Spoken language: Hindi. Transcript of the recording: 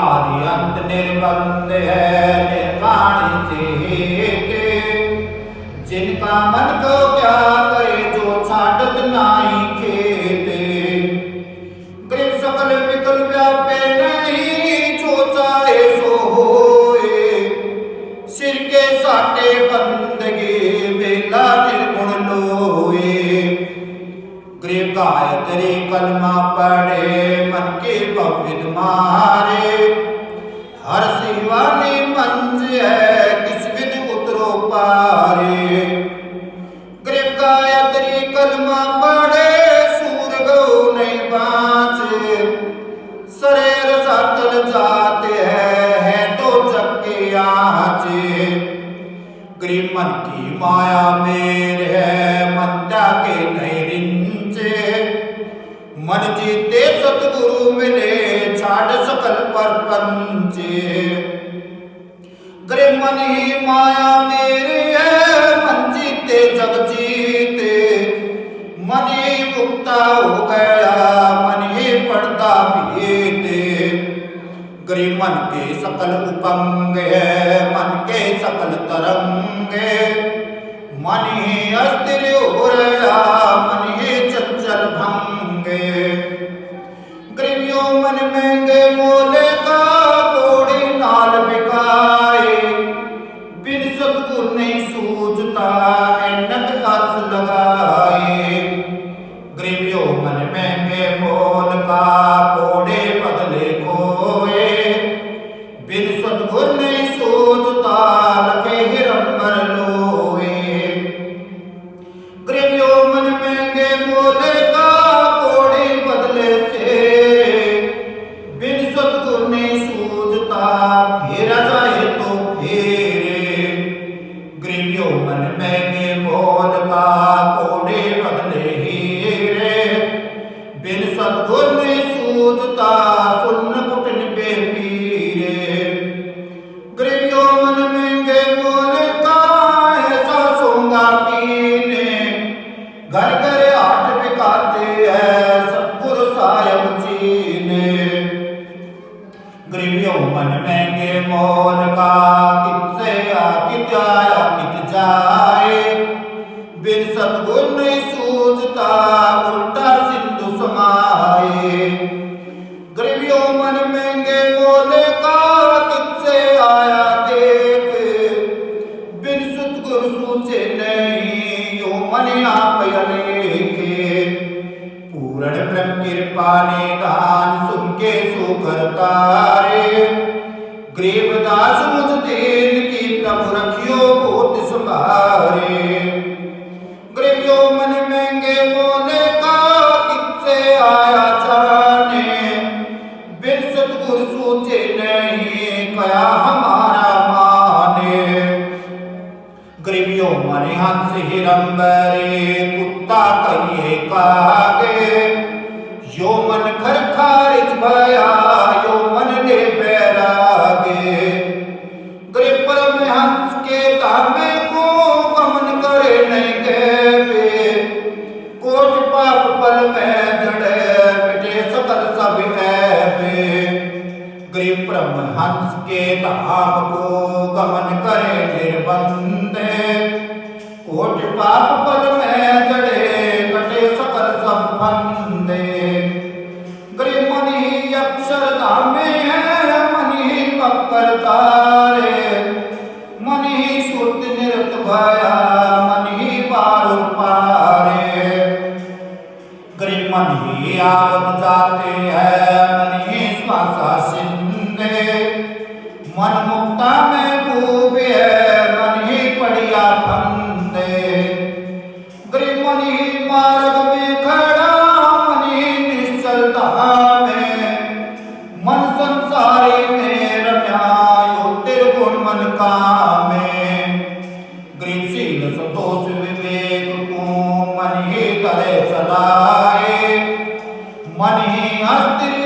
आदि अंत निर्बंध है निर्वाणी से हेते। जिनका मन को क्या करे जो छाटत नाई खेते। गृह सकल विकल व्यापे नहीं जो चाहे सो होए। सिर के साटे बंदगी बेला निर्गुण लोए। गृह गायत्री कलमा पढ़े मन के भविद मारे। हर शिवानी मंज है किस विधि उतरो पारे। गृह गायत्री कलमा पढ़े सूर गौ नहीं बाँचे। शरीर सातल जाते है तो जग के आँचे। गृह मन की माया मेर है मन त्यागे नहीं रिंचे। मन जीते सतगुरु मिले छाड़ सकल पर पंचे। गृह मन ही माया मेरी है मन जीते जग जीते। मन ही मुक्ता हो गया मन ही पड़ता बीते। गृह मन के सकल उपंग है मन के सकल तरंग। मन ही अस्थिर हो रहा मन ही चंचल भंगे। गृहियों मन महंगे मोले का कोड़ी नाल बिकाए। बिन सतगुर नहीं सूझता ऐनक अर्थ लगाए। गृहियों मन महंगे मोल का कोड़े बदले खोए। बिन सतगुर नहीं सूझता लगे हिरंबर लोए। गृहियों मन महंगे मोले का कोड़ी बदले से। बिन सतगुर नहीं सूझता फेरा जाए तो फेरे। गृहियों मन महंगे मोल का कोड़े बदले हीरे। बिन सतगुर नहीं सूझता सुन्न कुटन बेपीरे। गृहियों मन महंगे मोल का ऐसा सोंगा पीने। घर घर आठ बिकाते हैं सतगुरु साहिब जी ने। गृहियों मन महंगे मोल का कित से कित आया कित जाए। बिन सतगुर नहीं सूझता उल्टा सिंधु समाए। गृहियों मन महंगे मोल का कित से आया देख। बिन सतगुर सूझे नहीं यो मन आप अलेखे। पूर्ण ब्रह्म कृपा निधान सुन के सुकर तारे। गरीबदास मुझ दीन की प्रभु रखियो बहुत संभारे। गृहियों मन महंगे मोले का कित से आया जाने। बिन सतगुर सूझे नहीं कया हमारा माने। गृहियों मन हंस हिरंबरे कुत्ता कहिए कागे। यो मन घर खारिज भया यो मन ले बैरागे। गृह परम हंस के धामे को गमन करे नहीं गए। कोट पाप पल में जड़े मिटे सकल सब ऐबे। गृह परम हंस के धाम को गमन करे निर्बंधे। कोट पाप पल में जड़े कटे सकल सब फंदे। गृह मन ही अक्षरधाम में है मन ही मकर तारे। मन ही सुरत निरत भया मन ही बारुर पारे। गृह मन ही आवत जाते हैं मन ही श्वासा सिंधे। मन मुक्ता में डूब है मन ही पड़िया फंदे। गृह मन ही मार्ग में खड़ा मन ही निश्चलता में। मन संसारी में रम्या यो निर्गुण मन कामे। गृहशील संतोष विवेक को मन ही करे चलाए। मन ही अस्थिर